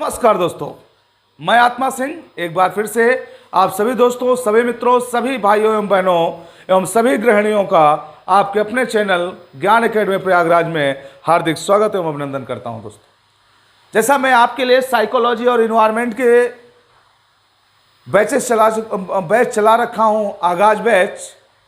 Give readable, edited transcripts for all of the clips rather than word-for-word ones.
नमस्कार दोस्तों, मैं आत्मा सिंह एक बार फिर से आप सभी दोस्तों, सभी मित्रों, सभी भाइयों एवं बहनों एवं सभी गृहिणियों का आपके अपने चैनल ज्ञान एकेडमी प्रयागराज में हार्दिक स्वागत एवं अभिनंदन करता हूं। दोस्तों, जैसा मैं आपके लिए साइकोलॉजी और इन्वायरमेंट के बैच चला रखा हूं, आगाज बैच,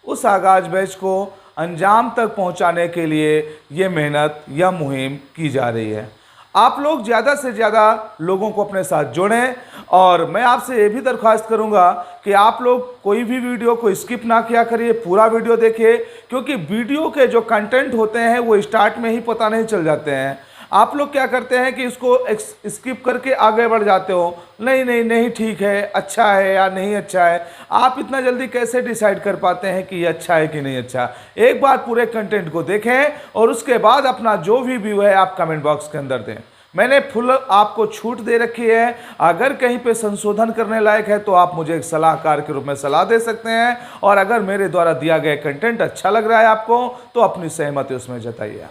उस आगाज बैच को अंजाम तक पहुंचाने के लिए ये मेहनत या मुहिम की जा रही है। आप लोग ज़्यादा से ज़्यादा लोगों को अपने साथ जोड़ें और मैं आपसे ये भी दरख्वास्त करूंगा कि आप लोग कोई भी वीडियो को स्किप ना किया करिए, पूरा वीडियो देखिए, क्योंकि वीडियो के जो कंटेंट होते हैं वो स्टार्ट में ही पता नहीं चल जाते हैं। आप लोग क्या करते हैं कि इसको स्किप करके आगे बढ़ जाते हो, नहीं नहीं नहीं ठीक है, अच्छा है या नहीं अच्छा है। आप इतना जल्दी कैसे डिसाइड कर पाते हैं कि ये अच्छा है कि नहीं अच्छा? एक बार पूरे कंटेंट को देखें और उसके बाद अपना जो भी व्यू है आप कमेंट बॉक्स के अंदर दें। मैंने फुल आपको छूट दे रखी है, अगर कहीं पे संशोधन करने लायक है तो आप मुझे एक सलाहकार के रूप में सलाह दे सकते हैं, और अगर मेरे द्वारा दिया गया कंटेंट अच्छा लग रहा है आपको तो अपनी सहमति उसमें जताइए।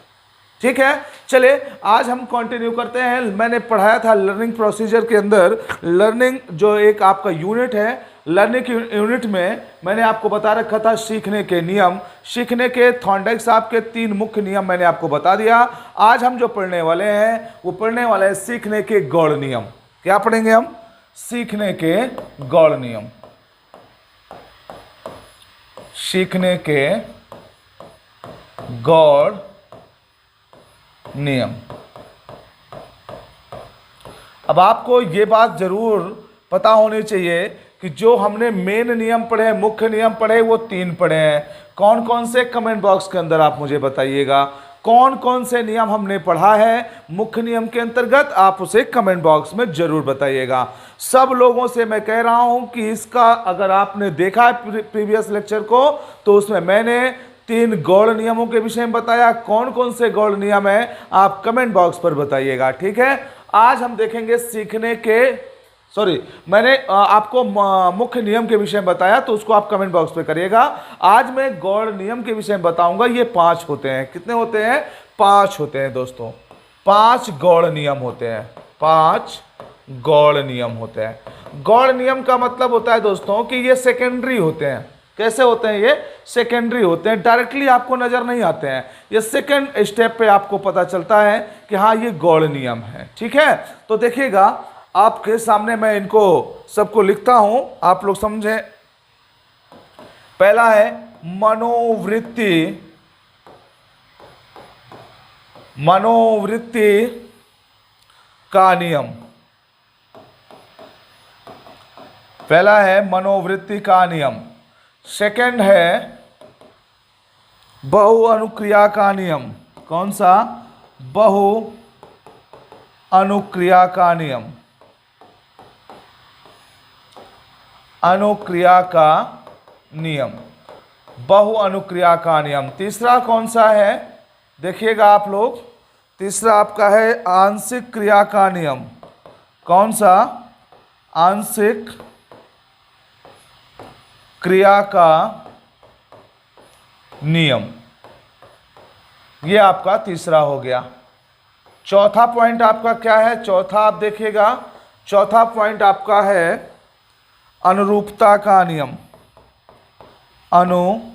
ठीक है, चलिए आज हम कंटिन्यू करते हैं। मैंने पढ़ाया था लर्निंग प्रोसीजर के अंदर, लर्निंग जो एक आपका यूनिट है, लर्निंग यूनिट में मैंने आपको बता रखा था सीखने के नियम, सीखने के थॉर्नडाइक साहब के 3 मुख्य नियम मैंने आपको बता दिया। आज हम जो पढ़ने वाले हैं वो पढ़ने वाले हैं सीखने के गौड़ नियम। क्या पढ़ेंगे हम? सीखने के गौड़ नियम। सीखने के गौड़ नियम। अब आपको ये बात जरूर पता होनी चाहिए कि जो हमने मेन नियम पढ़े, मुख्य नियम पढ़े, वो 3 पढ़े हैं। कौन कौन से? कमेंट बॉक्स के अंदर आप मुझे बताइएगा कौन कौन से नियम हमने पढ़ा है मुख्य नियम के अंतर्गत, आप उसे कमेंट बॉक्स में जरूर बताइएगा। सब लोगों से मैं कह रहा हूं कि इसका अगर आपने देखा है प्रीवियस लेक्चर को तो उसमें मैंने 3 गौड़ नियमों के विषय में बताया। कौन कौन से गौड़ नियम है आप कमेंट बॉक्स पर बताइएगा। ठीक है, आज हम देखेंगे सीखने के मैंने आपको मुख्य नियम के विषय में बताया तो उसको आप कमेंट बॉक्स पे करिएगा। आज मैं गौड़ नियम के विषय में बताऊंगा। ये 5 होते हैं। कितने होते हैं? 5 होते हैं दोस्तों। 5 गौड़ नियम होते हैं। 5 गौड़ नियम होते हैं। गौड़ नियम का मतलब होता है दोस्तों कि ये सेकेंडरी होते हैं। कैसे होते हैं? ये सेकेंडरी होते हैं, डायरेक्टली आपको नजर नहीं आते हैं। ये सेकेंड स्टेप पे आपको पता चलता है कि हाँ ये गौड़ नियम है। ठीक है, तो देखिएगा आपके सामने मैं इनको सबको लिखता हूं, आप लोग समझें। पहला है मनोवृत्ति। मनोवृत्ति का नियम। पहला है मनोवृत्ति का नियम। सेकंड है बहु अनुक्रिया का नियम। कौन सा? बहु अनुक्रिया का नियम। अनुक्रिया का नियम, बहु अनुक्रिया का नियम। तीसरा कौन सा है? देखिएगा आप लोग, तीसरा आपका है आंशिक क्रिया का नियम। कौन सा? आंशिक क्रिया का नियम। ये आपका तीसरा हो गया। चौथा पॉइंट आपका क्या है? चौथा आप देखिएगा, चौथा पॉइंट आपका है अनुरूपता का नियम। अनुरूपता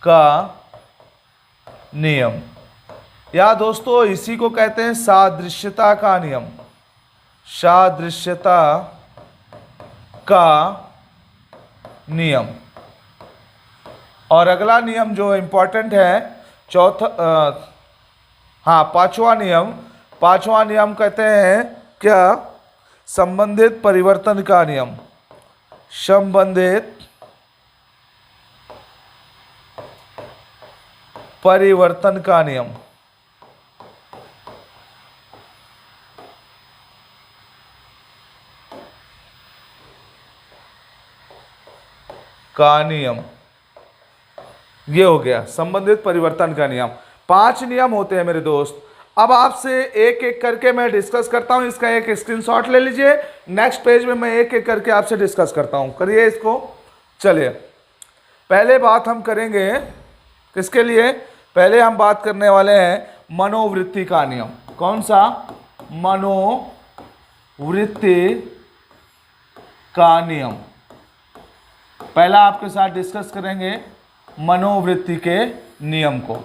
का नियम, या दोस्तों इसी को कहते हैं सादृश्यता का नियम। सादृश्यता का नियम। और अगला नियम जो इंपॉर्टेंट है पांचवा नियम। पांचवा नियम कहते हैं क्या? संबंधित परिवर्तन का नियम। संबंधित परिवर्तन का नियम। का नियम, ये हो गया संबंधित परिवर्तन का नियम। 5 नियम होते हैं मेरे दोस्त। अब आपसे एक एक करके मैं डिस्कस करता हूं। इसका एक स्क्रीनशॉट ले लीजिए। नेक्स्ट पेज में मैं एक एक करके आपसे डिस्कस करता हूं। करिए इसको। चलिए, पहले बात हम करेंगे किसके लिए? पहले हम बात करने वाले हैं मनोवृत्ति का नियम। कौन सा? मनोवृत्ति का नियम। पहला आपके साथ डिस्कस करेंगे मनोवृत्ति के नियम को।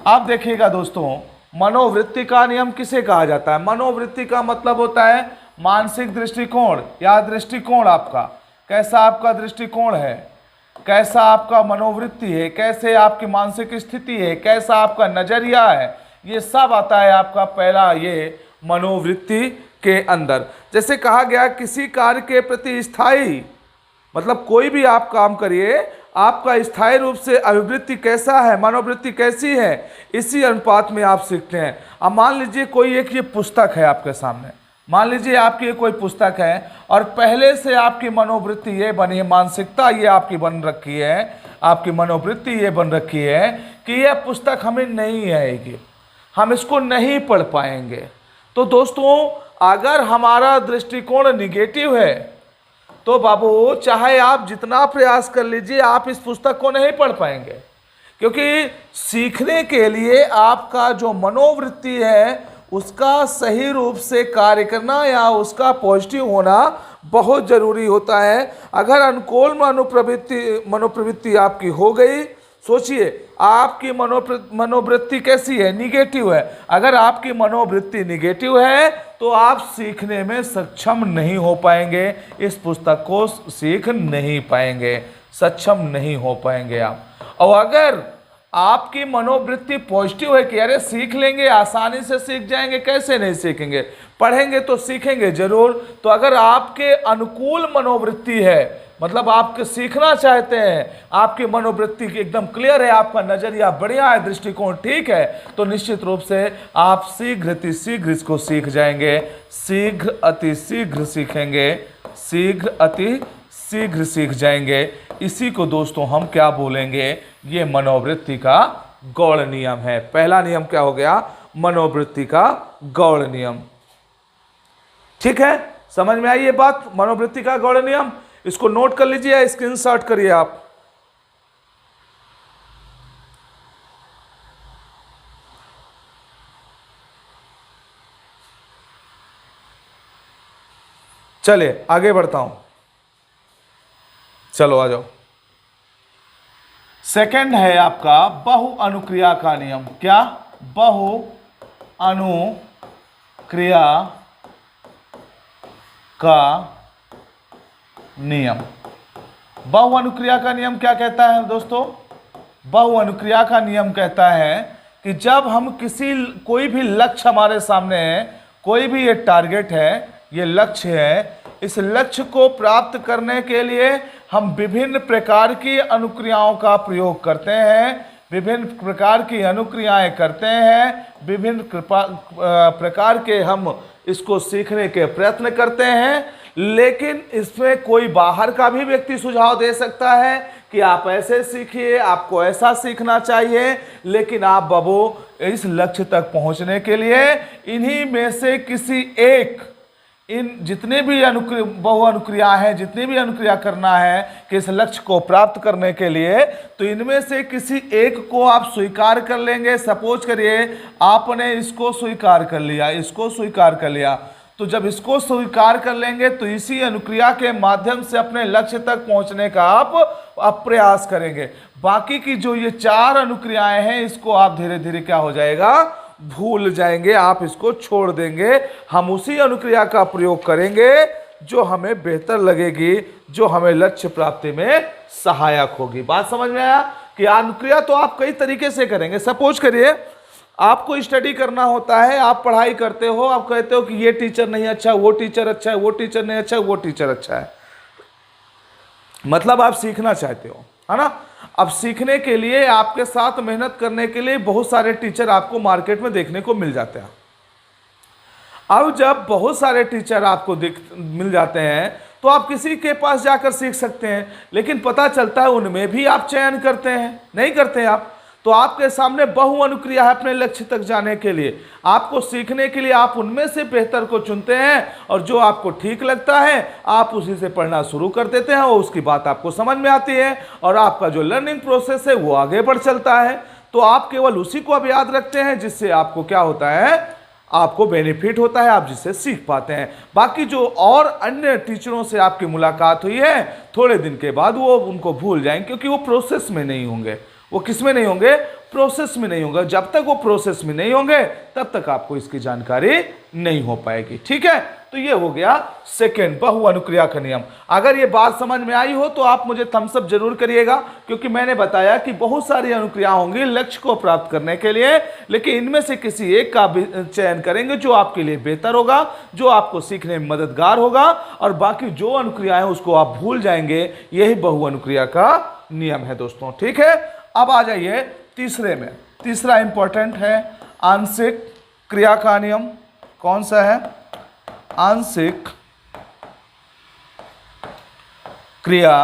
आप देखिएगा दोस्तों, मनोवृत्ति का नियम किसे कहा जाता है? मनोवृत्ति का मतलब होता है मानसिक दृष्टिकोण या दृष्टिकोण। आपका कैसा आपका दृष्टिकोण है, कैसा आपका मनोवृत्ति है, कैसे आपकी मानसिक स्थिति है, कैसा आपका नजरिया है, ये सब आता है आपका पहला ये मनोवृत्ति के अंदर। जैसे कहा गया किसी कार्य के प्रति स्थायी, मतलब कोई भी आप काम करिए, आपका स्थायी रूप से अभिवृत्ति कैसा है, मनोवृत्ति कैसी है, इसी अनुपात में आप सीखते हैं। अब मान लीजिए कोई एक ये पुस्तक है आपके सामने, मान लीजिए आपकी कोई पुस्तक है और पहले से आपकी मनोवृत्ति ये बनी है, मानसिकता ये आपकी बन रखी है, आपकी मनोवृत्ति ये बन रखी है कि यह पुस्तक हमें नहीं आएगी, हम इसको नहीं पढ़ पाएंगे। तो दोस्तों, अगर हमारा दृष्टिकोण निगेटिव है तो बाबू चाहे आप जितना प्रयास कर लीजिए, आप इस पुस्तक को नहीं पढ़ पाएंगे। क्योंकि सीखने के लिए आपका जो मनोवृत्ति है उसका सही रूप से कार्य करना या उसका पॉजिटिव होना बहुत ज़रूरी होता है। अगर अनुकूल मनोप्रवृत्ति आपकी हो गई, सोचिए आपकी मनोवृत्ति कैसी है, निगेटिव है। अगर आपकी मनोवृत्ति निगेटिव है तो आप सीखने में सक्षम नहीं हो पाएंगे, इस पुस्तक को सीख नहीं पाएंगे, सक्षम नहीं हो पाएंगे आप। और अगर आपकी मनोवृत्ति पॉजिटिव है कि अरे सीख लेंगे, आसानी से सीख जाएंगे, कैसे नहीं सीखेंगे, पढ़ेंगे तो सीखेंगे जरूर। तो अगर आपके अनुकूल मनोवृत्ति है, मतलब आपके सीखना चाहते हैं, आपकी मनोवृत्ति की एकदम क्लियर है, आपका नजरिया बढ़िया है, दृष्टिकोण ठीक है, तो निश्चित रूप से आप शीघ्र अति शीघ्र इसको सीख जाएंगे, शीघ्र अति शीघ्र सीखेंगे, शीघ्र अति शीघ्र सीख जाएंगे। इसी को दोस्तों हम क्या बोलेंगे, ये मनोवृत्ति का गौड़ नियम है। पहला नियम क्या हो गया? मनोवृत्ति का गौड़ नियम। ठीक है, समझ में आई ये बात, मनोवृत्ति का गौड़ नियम। इसको नोट कर लीजिए या स्क्रीनशॉट करिए आप। चलिए आगे बढ़ता हूं, चलो आ जाओ। सेकंड है आपका बहु अनुक्रिया का नियम। क्या? बहु अनुक्रिया का नियम। बहु अनुक्रिया का नियम क्या कहता है दोस्तों? बहु अनुक्रिया का नियम कहता है कि जब हम कोई भी लक्ष्य हमारे सामने है, कोई भी ये टारगेट है, ये लक्ष्य है, इस लक्ष्य को प्राप्त करने के लिए हम विभिन्न प्रकार की अनुक्रियाओं का प्रयोग करते हैं, विभिन्न प्रकार की अनुक्रियाएं करते हैं, विभिन्न प्रकार के हम इसको सीखने के प्रयत्न करते हैं। लेकिन इसमें कोई बाहर का भी व्यक्ति सुझाव दे सकता है कि आप ऐसे सीखिए, आपको ऐसा सीखना चाहिए, लेकिन आप बाबू इस लक्ष्य तक पहुंचने के लिए इन्हीं में से किसी एक, इन जितने भी बहु अनुक्रिया हैं, जितनी भी अनुक्रिया करना है कि इस लक्ष्य को प्राप्त करने के लिए, तो इनमें से किसी एक को आप स्वीकार कर लेंगे। सपोज करिए आपने इसको स्वीकार कर लिया, इसको स्वीकार कर लिया, तो जब इसको स्वीकार कर लेंगे तो इसी अनुक्रिया के माध्यम से अपने लक्ष्य तक पहुंचने का आप प्रयास करेंगे। बाकी की जो ये 4 अनुक्रियाएं हैं, इसको आप धीरे धीरे क्या हो जाएगा, भूल जाएंगे, आप इसको छोड़ देंगे। हम उसी अनुक्रिया का प्रयोग करेंगे जो हमें बेहतर लगेगी, जो हमें लक्ष्य प्राप्ति में सहायक होगी। बात समझ में आया कि अनुक्रिया तो आप कई तरीके से करेंगे। सपोज करिए आपको स्टडी करना होता है, आप पढ़ाई करते हो, आप कहते हो कि ये टीचर नहीं अच्छा, वो टीचर अच्छा है, वो टीचर नहीं अच्छा, वो टीचर अच्छा है, मतलब आप सीखना चाहते हो, है ना। अब सीखने के लिए आपके साथ मेहनत करने के लिए बहुत सारे टीचर आपको मार्केट में देखने को मिल जाते हैं। अब जब बहुत सारे टीचर आपको मिल जाते हैं तो आप किसी के पास जाकर सीख सकते हैं, लेकिन पता चलता है उनमें भी आप चयन करते हैं, नहीं करते हैं आप। तो आपके सामने बहु अनुक्रिया है अपने लक्ष्य तक जाने के लिए, आपको सीखने के लिए आप उनमें से बेहतर को चुनते हैं और जो आपको ठीक लगता है आप उसी से पढ़ना शुरू कर देते हैं और उसकी बात आपको समझ में आती है और आपका जो लर्निंग प्रोसेस है वो आगे बढ़ चलता है। तो आप केवल उसी को अब याद रखते हैं जिससे आपको क्या होता है, आपको बेनिफिट होता है, आप जिससे सीख पाते हैं। बाकी जो और अन्य टीचरों से आपकी मुलाकात हुई है, थोड़े दिन के बाद वो उनको भूल जाएंगे, क्योंकि वो प्रोसेस में नहीं होंगे। वो किस में नहीं होंगे? प्रोसेस में नहीं होंगे। जब तक वो प्रोसेस में नहीं होंगे तब तक आपको इसकी जानकारी नहीं हो पाएगी। ठीक है, तो ये हो गया सेकेंड, बहुअनुक्रिया का नियम। अगर ये बात समझ में आई हो तो आप मुझे थम्स अप जरूर करिएगा, क्योंकि मैंने बताया कि बहुत सारी अनुक्रिया होंगी लक्ष्य को प्राप्त करने के लिए, लेकिन इनमें से किसी एक का भी चयन करेंगे जो आपके लिए बेहतर होगा, जो आपको सीखने में मददगार होगा, और बाकी जो अनुक्रियाएं उसको आप भूल जाएंगे। यही बहुअनुक्रिया का नियम है दोस्तों। ठीक है, अब आ जाइए तीसरे में। तीसरा इंपॉर्टेंट है आंशिक क्रिया का नियम। कौन सा है? आंशिक क्रिया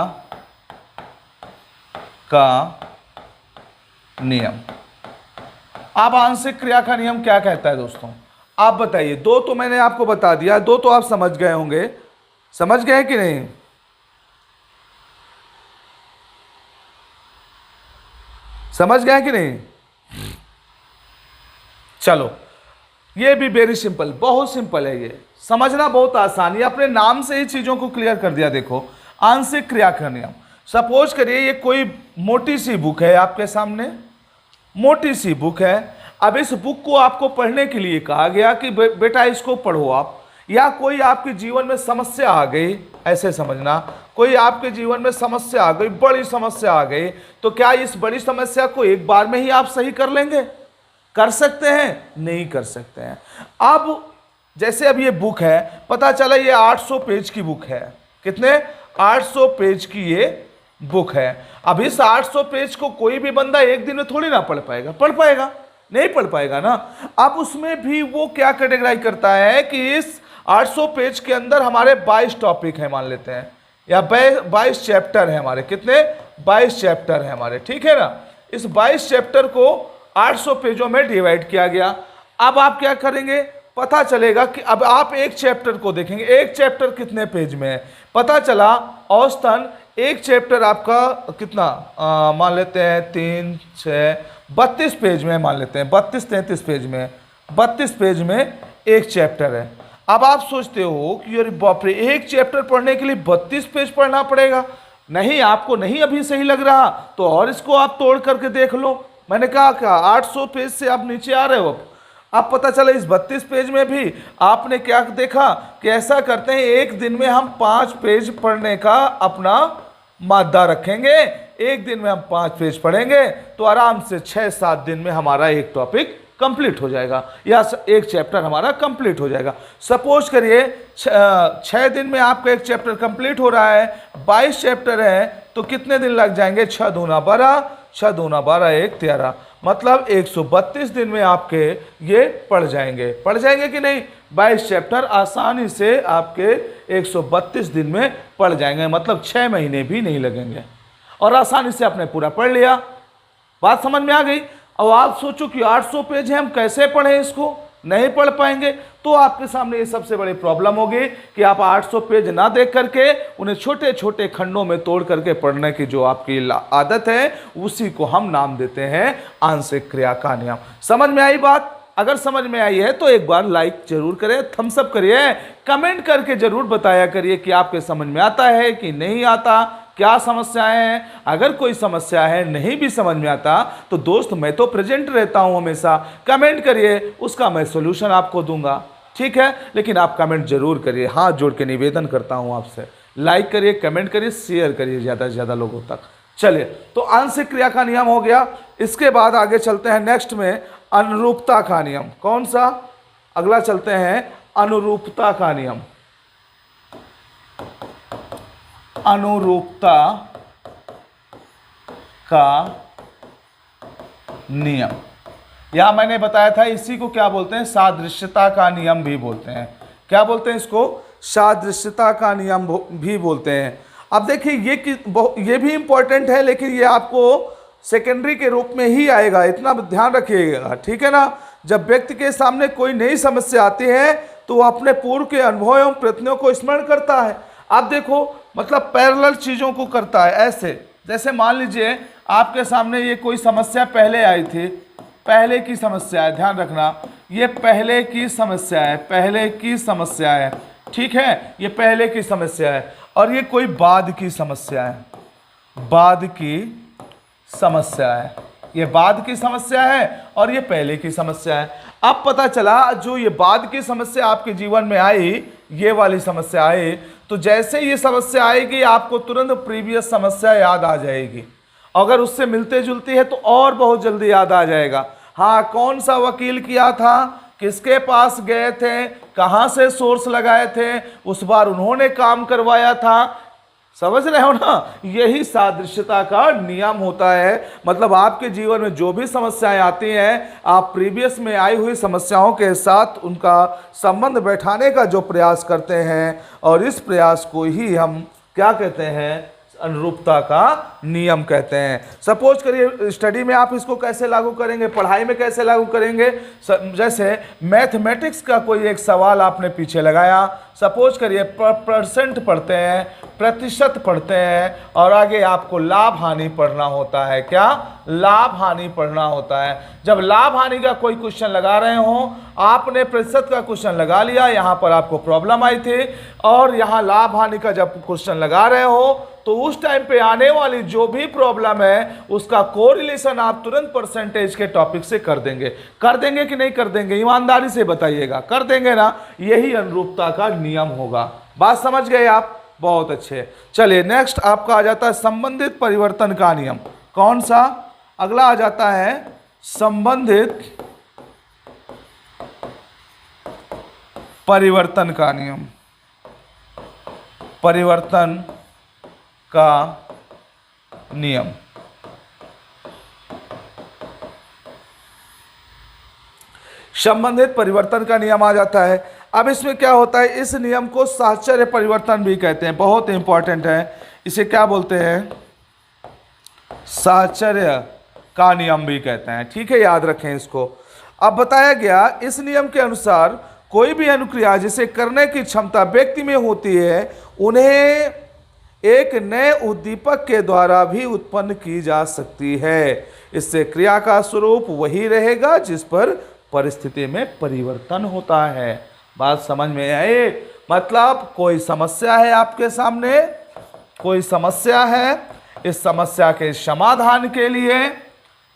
का नियम। अब आंशिक क्रिया का नियम क्या कहता है दोस्तों? आप बताइए। दो तो मैंने आपको बता दिया, दो तो आप समझ गए होंगे। समझ गए कि नहीं? समझ गए कि नहीं? चलो, ये भी वेरी सिंपल, बहुत सिंपल है, ये समझना बहुत आसान है। अपने नाम से ही चीजों को क्लियर कर दिया। देखो, आंशिक क्रिया का नियम। सपोज करिए ये कोई मोटी सी बुक है आपके सामने, मोटी सी बुक है। अब इस बुक को आपको पढ़ने के लिए कहा गया कि बेटा इसको पढ़ो आप, या कोई आपके जीवन में समस्या आ गई, ऐसे समझना, कोई आपके जीवन में समस्या आ गई, बड़ी समस्या आ गई, तो क्या इस बड़ी समस्या को एक बार में ही आप सही कर लेंगे? कर सकते हैं? नहीं कर सकते हैं। अब जैसे अब ये बुक है, पता चला ये 800 पेज की बुक है। कितने? 800 पेज की ये बुक है। अब इस 800 पेज को कोई भी बंदा एक दिन में थोड़ी ना पढ़ पाएगा। पढ़ पाएगा? नहीं पढ़ पाएगा ना। अब उसमें भी वो क्या कैटेगराइज करता है कि इस 800 पेज के अंदर हमारे 22 टॉपिक हैं मान लेते हैं, या 22 चैप्टर हैं हमारे। कितने? 22 चैप्टर हैं हमारे। ठीक है ना। इस 22 चैप्टर को 800 पेजों में डिवाइड किया गया। अब आप क्या करेंगे? पता चलेगा कि अब आप एक चैप्टर को देखेंगे, एक चैप्टर कितने पेज में है। पता चला औसतन एक चैप्टर आपका कितना मान लेते हैं, 3, 6, 32 पेज में मान लेते हैं, 32-33 पेज में, 32 पेज में एक चैप्टर है। अब आप सोचते हो कि अरे बाप रे, एक चैप्टर पढ़ने के लिए 32 पेज पढ़ना पड़ेगा। नहीं, आपको नहीं अभी सही लग रहा तो और इसको आप तोड़ करके देख लो। मैंने कहा 800 पेज से आप नीचे आ रहे हो। अब पता चला इस 32 पेज में भी आपने क्या देखा कि ऐसा करते हैं, एक दिन में हम 5 पेज पढ़ने का अपना मादा रखेंगे। एक दिन में हम 5 पेज पढ़ेंगे तो आराम से 6-7 दिन में हमारा एक टॉपिक कंप्लीट हो जाएगा, या एक चैप्टर हमारा कंप्लीट हो जाएगा। सपोज करिए 6 दिन में आपका एक चैप्टर कंप्लीट हो रहा है, 22 चैप्टर है, तो कितने दिन लग जाएंगे? 6 दूना 12, 6 दूना 12, 1 13, मतलब 132 दिन में आपके ये पढ़ जाएंगे। पढ़ जाएंगे कि नहीं? 22 चैप्टर आसानी से आपके 132 दिन में पढ़ जाएंगे, मतलब 6 महीने भी नहीं लगेंगे, और आसानी से आपने पूरा पढ़ लिया। बात समझ में आ गई? अब आप सोचो कि 800 पेज है, हम कैसे पढ़ें इसको? नहीं पढ़ पाएंगे। तो आपके सामने ये सबसे बड़ी प्रॉब्लम होगी कि आप 800 पेज ना देख करके उन्हें छोटे छोटे खंडों में तोड़ करके पढ़ने की जो आपकी आदत है, उसी को हम नाम देते हैं आंशिक क्रिया का नियम। समझ में आई बात? अगर समझ में आई है तो एक बार लाइक जरूर करें, थम्स अप करिए, कमेंट करके जरूर बताया करिए कि आपके समझ में आता है कि नहीं आता, क्या समस्याएं हैं। अगर कोई समस्या है, नहीं भी समझ में आता, तो दोस्त मैं तो प्रेजेंट रहता हूं हमेशा, कमेंट करिए, उसका मैं सोल्यूशन आपको दूंगा। ठीक है, लेकिन आप कमेंट जरूर करिए, हाथ जोड़ के निवेदन करता हूं आपसे। लाइक करिए, कमेंट करिए, शेयर करिए ज़्यादा से ज़्यादा लोगों तक। चलिए, तो आंशिक क्रिया का नियम हो गया। इसके बाद आगे चलते हैं नेक्स्ट में अनुरूपता का नियम। कौन सा? अगला चलते हैं अनुरूपता का नियम। अनुरूपता का नियम, यह मैंने बताया था, इसी को क्या बोलते हैं? सादृश्यता का नियम भी बोलते हैं। क्या बोलते हैं इसको? सादृश्यता का नियम भी बोलते हैं। अब देखिए ये भी इंपॉर्टेंट है, लेकिन ये आपको सेकेंडरी के रूप में ही आएगा, इतना ध्यान रखिएगा। ठीक है ना। जब व्यक्ति के सामने कोई नई समस्या आती है तो वह अपने पूर्व के अनुभव एवं प्रयत्नों को स्मरण करता है। आप देखो, मतलब पैरेलल चीज़ों को करता है। ऐसे जैसे मान लीजिए आपके सामने ये कोई समस्या पहले आई थी, पहले की समस्या है, ध्यान रखना, ये पहले की समस्या है, पहले की समस्या है, ठीक है, ये पहले की समस्या है। और ये कोई बाद की समस्या है, बाद की समस्या है, ये बाद की समस्या है और ये पहले की समस्या है। अब पता चला जो ये बाद की समस्या आपके जीवन में आई, ये वाली समस्या आई, तो जैसे ये समस्या आएगी आपको तुरंत प्रीवियस समस्या याद आ जाएगी। अगर उससे मिलते जुलती है तो और बहुत जल्दी याद आ जाएगा। हाँ, कौन सा वकील किया था, किसके पास गए थे, कहाँ से सोर्स लगाए थे, उस बार उन्होंने काम करवाया था, समझ रहे हो ना। यही सादृश्यता का नियम होता है। मतलब आपके जीवन में जो भी समस्याएं आती हैं, आप प्रीवियस में आई हुई समस्याओं के साथ उनका संबंध बैठाने का जो प्रयास करते हैं, और इस प्रयास को ही हम क्या कहते हैं, अनुरूपता का नियम कहते हैं। सपोज करिए स्टडी में आप इसको कैसे लागू करेंगे, पढ़ाई में कैसे लागू करेंगे। जैसे मैथमेटिक्स का कोई एक सवाल आपने पीछे लगाया, सपोज करिए परसेंट पढ़ते हैं, प्रतिशत पढ़ते हैं, और आगे आपको लाभ हानि पढ़ना होता है। क्या? लाभ हानि पढ़ना होता है। जब लाभ हानि का कोई क्वेश्चन लगा रहे हो, आपने प्रतिशत का क्वेश्चन लगा लिया, यहाँ पर आपको प्रॉब्लम आई थी, और यहाँ लाभ हानि का जब क्वेश्चन लगा रहे हो तो उस टाइम पे आने वाली जो भी प्रॉब्लम है उसका कोरिलेशन आप तुरंत परसेंटेज के टॉपिक से कर देंगे। कर देंगे कि नहीं कर देंगे, ईमानदारी से बताइएगा, कर देंगे ना। यही अनुरूपता का नियम होगा। बात समझ गए आप? बहुत अच्छे। चलिए नेक्स्ट आपका आ जाता है संबंधित परिवर्तन का नियम। कौन सा? अगला आ जाता है संबंधित परिवर्तन का नियम। परिवर्तन का नियम। संबंधित परिवर्तन का नियम आ जाता है। अब इसमें क्या होता है, इस नियम को साहचर्य परिवर्तन भी कहते हैं, बहुत इंपॉर्टेंट है। इसे क्या बोलते हैं? साहचर्य का नियम भी कहते हैं, ठीक है, याद रखें इसको। अब बताया गया इस नियम के अनुसार कोई भी अनुक्रिया जिसे करने की क्षमता व्यक्ति में होती है, उन्हें एक नए उद्दीपक के द्वारा भी उत्पन्न की जा सकती है। इससे क्रिया का स्वरूप वही रहेगा जिस पर परिस्थिति में परिवर्तन होता है। बात समझ में आई? मतलब कोई समस्या है आपके सामने, कोई समस्या है, इस समस्या के समाधान के लिए,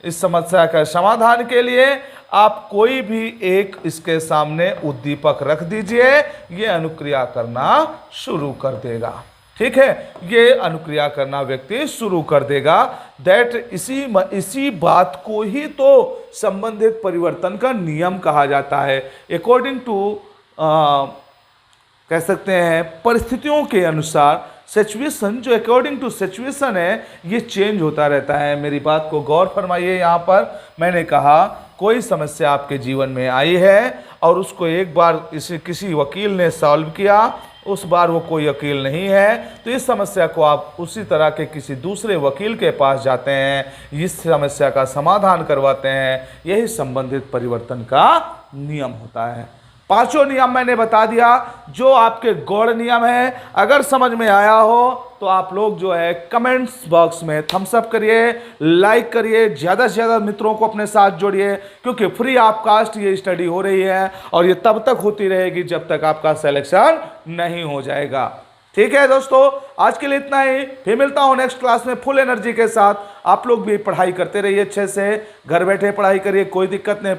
इस समस्या का समाधान के लिए आप कोई भी एक इसके सामने उद्दीपक रख दीजिए, ये अनुक्रिया करना शुरू कर देगा। ठीक है, ये अनुक्रिया करना व्यक्ति शुरू कर देगा। दैट इसी बात को ही तो संबंधित परिवर्तन का नियम कहा जाता है। अकॉर्डिंग टू कह सकते हैं परिस्थितियों के अनुसार, सिचुएशन, जो अकॉर्डिंग टू सिचुएशन है ये चेंज होता रहता है। मेरी बात को गौर फरमाइए। यहाँ पर मैंने कहा कोई समस्या आपके जीवन में आई है और उसको एक बार किसी वकील ने सॉल्व किया, उस बार वो कोई वकील नहीं है, तो इस समस्या को आप उसी तरह के किसी दूसरे वकील के पास जाते हैं, इस समस्या का समाधान करवाते हैं। यही संबंधित परिवर्तन का नियम होता है। पांचों नियम मैंने बता दिया जो आपके गौड़ नियम है। अगर समझ में आया हो तो आप लोग जो है कमेंट्स बॉक्स में थम्स अप करिए, लाइक करिए, ज़्यादा से ज़्यादा मित्रों को अपने साथ जोड़िए, क्योंकि फ्री ऑफ कास्ट ये स्टडी हो रही है और ये तब तक होती रहेगी जब तक आपका सिलेक्शन नहीं हो जाएगा। ठीक है दोस्तों, आज के लिए इतना ही। फिर मिलता हूँ नेक्स्ट क्लास में फुल एनर्जी के साथ। आप लोग भी पढ़ाई करते रहिए अच्छे से, घर बैठे पढ़ाई करिए, कोई दिक्कत नहीं,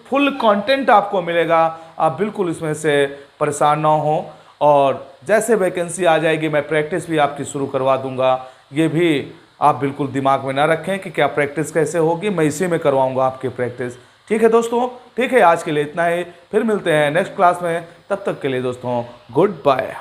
फुल कंटेंट आपको मिलेगा। आप बिल्कुल इसमें से परेशान ना हो, और जैसे वैकेंसी आ जाएगी मैं प्रैक्टिस भी आपकी शुरू करवा दूंगा। ये भी आप बिल्कुल दिमाग में ना रखें कि क्या प्रैक्टिस कैसे होगी, मैं इसी में करवाऊंगा आपकी प्रैक्टिस। ठीक है दोस्तों, ठीक है, आज के लिए इतना ही। फिर मिलते हैं नेक्स्ट क्लास में, तब तक के लिए दोस्तों गुड बाय।